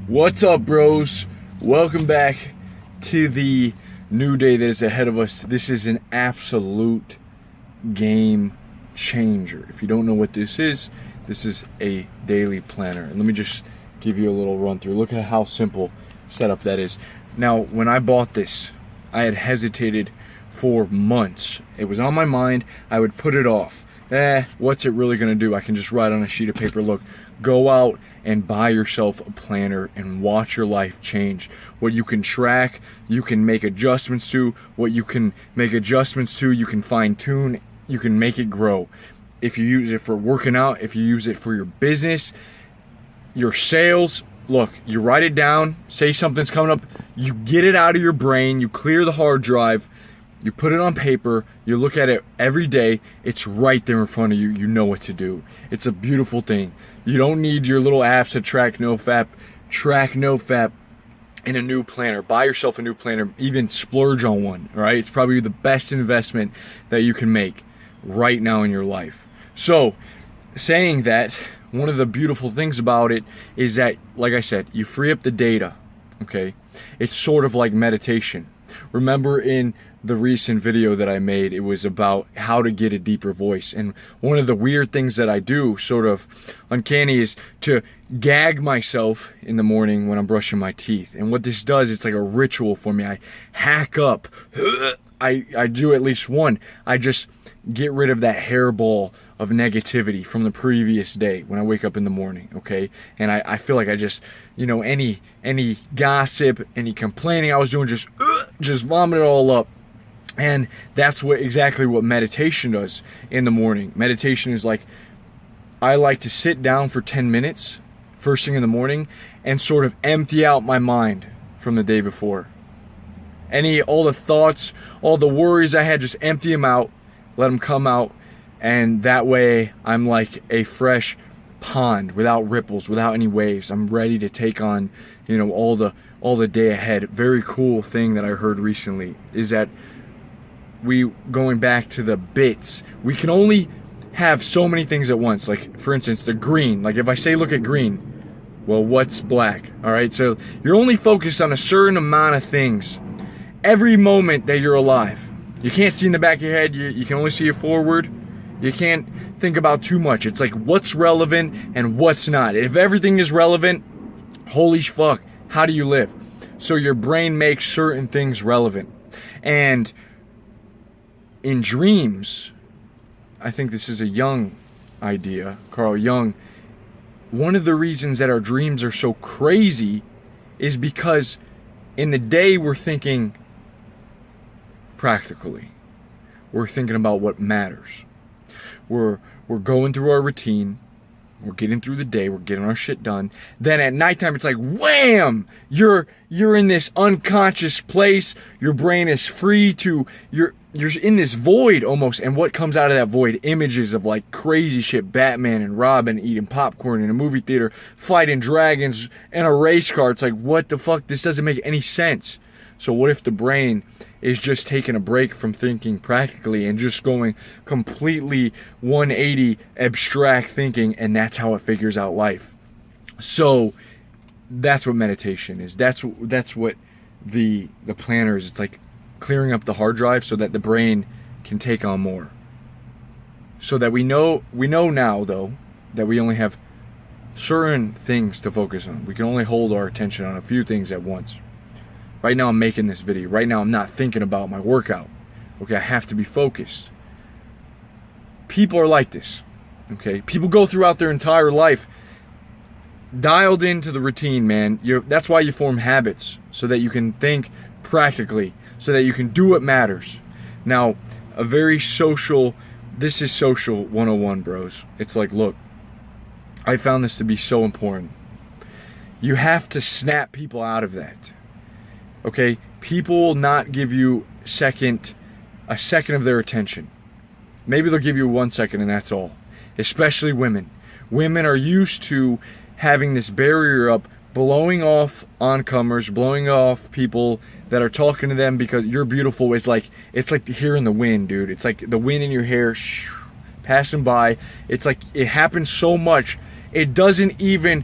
What's up, bros? Welcome back to the new day that is ahead of us. This is an absolute game changer. If you don't know what this is a daily planner. And let me just give you a little run through. Look at how simple setup that is. Now, when I bought this, I had hesitated for months. It was on my mind. I would put it off. What's it really gonna do? I can just write on a sheet of paper. Look, go out and buy yourself a planner and watch your life change. What you can track, you can make adjustments to. What you can make adjustments to, you can fine tune, you can make it grow. If you use it for working out, if you use it for your business, your sales, look, you write it down, say something's coming up, you get it out of your brain, you clear the hard drive, you put it on paper, you look at it every day, it's right there in front of you, you know what to do. It's a beautiful thing. You don't need your little apps to track NoFap in a new planner. Buy yourself a new planner, even splurge on one, right? It's probably the best investment that you can make right now in your life. So, saying that, one of the beautiful things about it is that, like I said, you free up the data, okay? It's sort of like meditation. Remember in the recent video that I made, it was about how to get a deeper voice. And one of the weird things that I do, sort of uncanny, is to gag myself in the morning when I'm brushing my teeth. And what this does, it's like a ritual for me. I hack up. I do at least one. I just get rid of that hairball of negativity from the previous day when I wake up in the morning, okay? And I feel like I just, any gossip, any complaining I was doing, just vomit it all up. And that's exactly what meditation does in the morning. Meditation is like, I like to sit down for 10 minutes first thing in the morning and sort of empty out my mind from the day before. All the thoughts, all the worries I had, just empty them out, let them come out, and that way I'm like a fresh pond without ripples, without any waves. I'm ready to take on, all the day ahead. Very cool thing that I heard recently is that going back to the bits, we can only have so many things at once. Like, for instance, the green. Like, if I say look at green, well, what's black? All right, so you're only focused on a certain amount of things every moment that you're alive. You can't see in the back of your head. You can only see it forward. You can't think about too much. It's like what's relevant and what's not. If everything is relevant, holy fuck, how do you live? So your brain makes certain things relevant. And in dreams, I think this is a Jung idea, Carl Jung, one of the reasons that our dreams are so crazy is because in the day we're thinking practically. We're thinking about what matters. We're going through our routine. We're getting through the day. We're getting our shit done. Then at nighttime, it's like, wham! You're in this unconscious place. Your brain is free to, you're in this void almost. And what comes out of that void? Images of like crazy shit. Batman and Robin eating popcorn in a movie theater, fighting dragons in a race car. It's like, what the fuck? This doesn't make any sense. So what if the brain is just taking a break from thinking practically and just going completely 180 abstract thinking, and that's how it figures out life? So that's what meditation is. That's what the planner is. It's like clearing up the hard drive so that the brain can take on more. So that we know now though that we only have certain things to focus on. We can only hold our attention on a few things at once. Right now I'm making this video. Right now I'm not thinking about my workout. Okay, I have to be focused. People are like this. Okay, people go throughout their entire life dialed into the routine, man. That's why you form habits, so that you can think practically, so that you can do what matters. Now, this is social 101, bros. It's like, look, I found this to be so important. You have to snap people out of that. Okay, people will not give you a second of their attention. Maybe they'll give you 1 second and that's all. Especially women. Women are used to having this barrier up, blowing off oncomers, blowing off people that are talking to them because you're beautiful. It's like hearing the wind, dude. It's like the wind in your hair passing by. It's like it happens so much. It doesn't even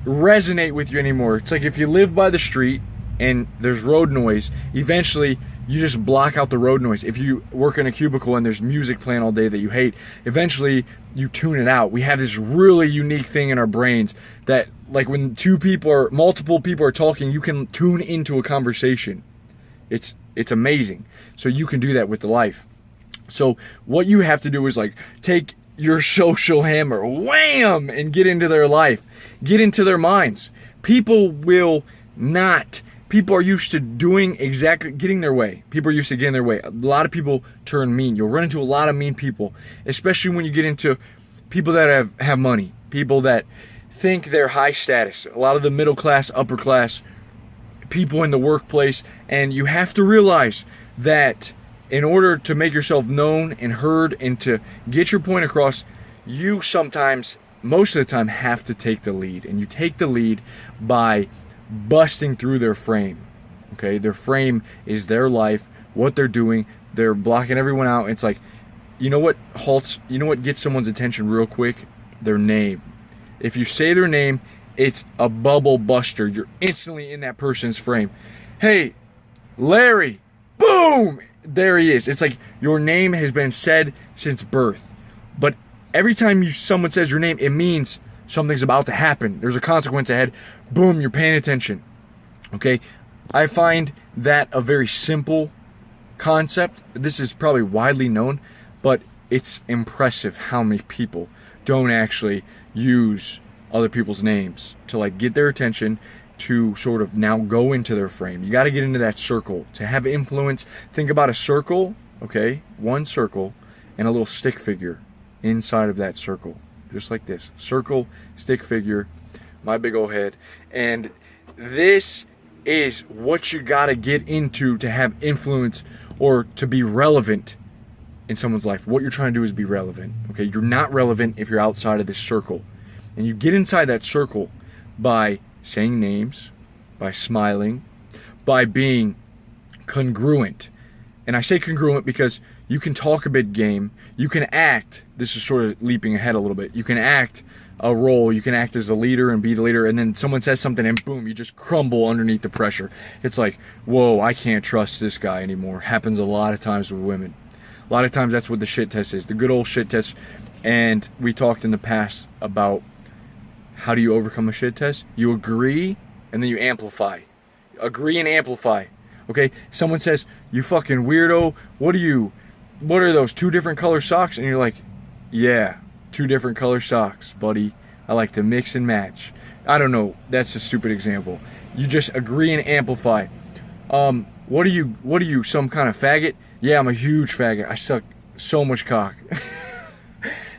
resonate with you anymore. It's like if you live by the street and there's road noise, eventually you just block out the road noise. If you work in a cubicle and there's music playing all day that you hate, eventually you tune it out. We have this really unique thing in our brains that, like, when multiple people are talking, you can tune into a conversation. It's amazing. So you can do that with the life. So what you have to do is, like, take your social hammer, wham, and get into their life. Get into their minds. People are used to getting their way. People are used to getting their way. A lot of people turn mean. You'll run into a lot of mean people, especially when you get into people that have money, people that think they're high status, a lot of the middle class, upper class people in the workplace. And you have to realize that in order to make yourself known and heard and to get your point across, you sometimes, most of the time, have to take the lead. And you take the lead by busting through their frame. Okay, their frame is their life, what they're doing. They're blocking everyone out. It's like, you know what gets someone's attention real quick? Their name. If you say their name, it's a bubble buster. You're instantly in that person's frame. Hey, Larry, boom, there he is. It's like your name has been said since birth. But every time someone says your name, it means something's about to happen. There's a consequence ahead. Boom, you're paying attention. Okay? I find that a very simple concept. This is probably widely known, but it's impressive how many people don't actually use other people's names to, like, get their attention, to sort of now go into their frame. You got to get into that circle to have influence. Think about a circle, okay? One circle and a little stick figure inside of that circle. Just like this. Circle, stick figure, my big old head. And this is what you got to get into to have influence or to be relevant in someone's life. What you're trying to do is be relevant. Okay? You're not relevant if you're outside of this circle. And you get inside that circle by saying names, by smiling, by being congruent. And I say congruent because you can talk a big game, you can act, this is sort of leaping ahead a little bit, you can act a role, you can act as a leader and be the leader, and then someone says something and boom, you just crumble underneath the pressure. It's like, whoa, I can't trust this guy anymore. Happens a lot of times with women. A lot of times that's what the shit test is, the good old shit test. And we talked in the past about how do you overcome a shit test? You agree and then you amplify. Agree and amplify. Okay? Someone says, you fucking weirdo, what are those, 2 different color socks? And you're like, yeah, 2 different color socks, buddy. I like to mix and match. I don't know, that's a stupid example. You just agree and amplify. What are you, some kind of faggot? Yeah, I'm a huge faggot. I suck so much cock.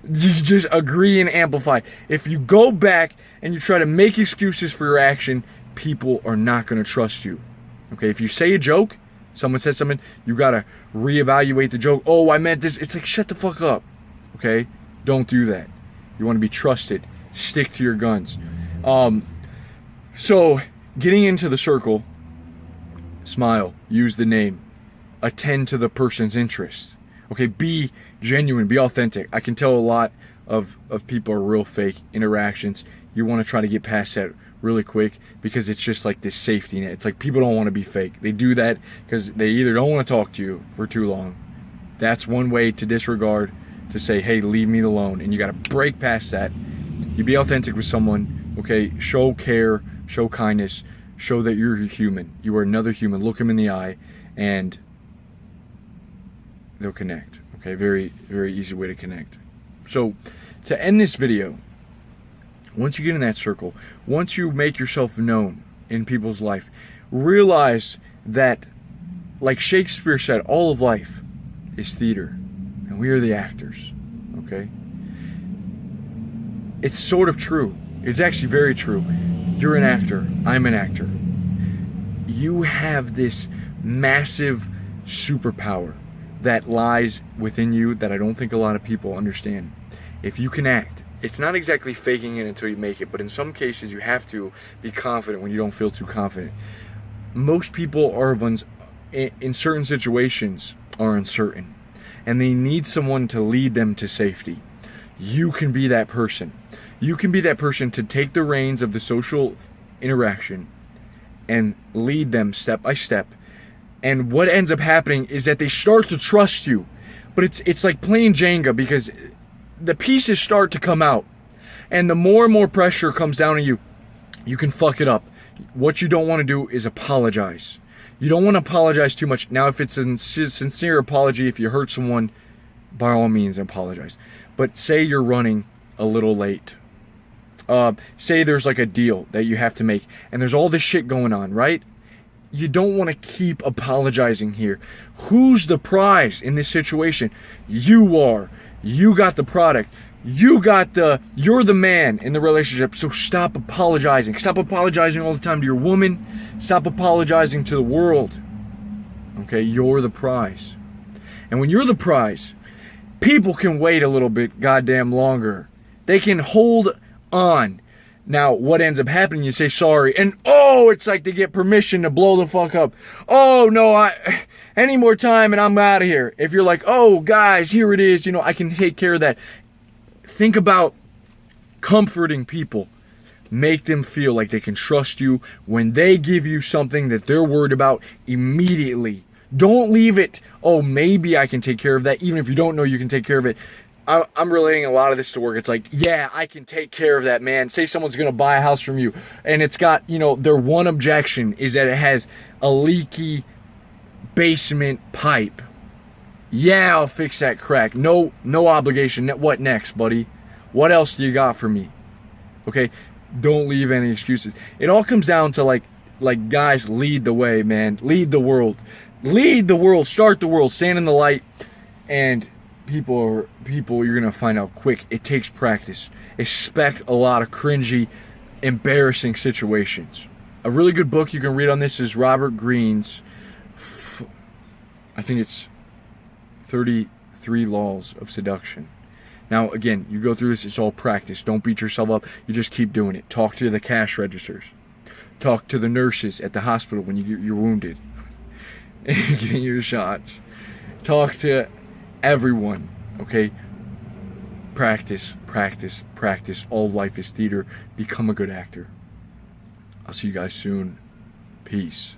You just agree and amplify. If you go back and you try to make excuses for your action, people are not going to trust you. Okay, if you say a joke, someone says something, you got to reevaluate the joke. Oh, I meant this. It's like, shut the fuck up. Okay? Don't do that. You want to be trusted. Stick to your guns. So, getting into the circle, smile, use the name, attend to the person's interests. Okay, be genuine, be authentic. I can tell a lot of people are real fake interactions. You want to try to get past that really quick because it's just like this safety net. It's like people don't want to be fake. They do that because they either don't want to talk to you for too long. That's one way to disregard, to say, hey, leave me alone. And you got to break past that. You be authentic with someone, okay? Show care, show kindness, show that you're human. You are another human. Look them in the eye and they'll connect. Okay, very, very easy way to connect. So, to end this video, once you get in that circle, once you make yourself known in people's life, realize that, like Shakespeare said, all of life is theater, and we are the actors. Okay? It's sort of true. It's actually very true. You're an actor. I'm an actor. You have this massive superpower that lies within you that I don't think a lot of people understand. If you can act, it's not exactly faking it until you make it, but in some cases you have to be confident when you don't feel too confident. Most people in certain situations are uncertain, and they need someone to lead them to safety. You can be that person. You can be that person to take the reins of the social interaction and lead them step by step. And what ends up happening is that they start to trust you. But it's like playing Jenga, because the pieces start to come out. And the more and more pressure comes down on you, you can fuck it up. What you don't want to do is apologize. You don't want to apologize too much. Now, if it's a sincere apology, if you hurt someone, by all means apologize. But say you're running a little late. Say there's like a deal that you have to make, and there's all this shit going on, right? You don't want to keep apologizing here. Who's the prize in this situation? You are. You got the product. You're the man in the relationship. So stop apologizing. Stop apologizing all the time to your woman. Stop apologizing to the world. Okay, you're the prize. And when you're the prize, people can wait a little bit goddamn longer. They can hold on. Now, what ends up happening, you say sorry, and it's like they get permission to blow the fuck up. Oh, no, any more time and I'm out of here. If you're like, oh, guys, here it is, I can take care of that. Think about comforting people. Make them feel like they can trust you when they give you something that they're worried about immediately. Don't leave it, maybe I can take care of that, even if you don't know you can take care of it. I'm relating a lot of this to work. It's like, yeah, I can take care of that, man. Say someone's going to buy a house from you, and it's got, their one objection is that it has a leaky basement pipe. Yeah, I'll fix that crack. No obligation. What next, buddy? What else do you got for me? Okay, don't leave any excuses. It all comes down to like guys, lead the way, man. Lead the world. Lead the world. Start the world. Stand in the light. And people you're gonna find out quick. It takes practice. Expect a lot of cringy, embarrassing situations. A really good book you can read on this is Robert Greene's, I think it's 33 Laws of Seduction. Now, again, you go through this, it's all practice. Don't beat yourself up. You just keep doing it. Talk to the cash registers. Talk to the nurses at the hospital when you're wounded and you're getting your shots. Talk to everyone, okay? Practice, practice, practice. All life is theater. Become a good actor. I'll see you guys soon. Peace.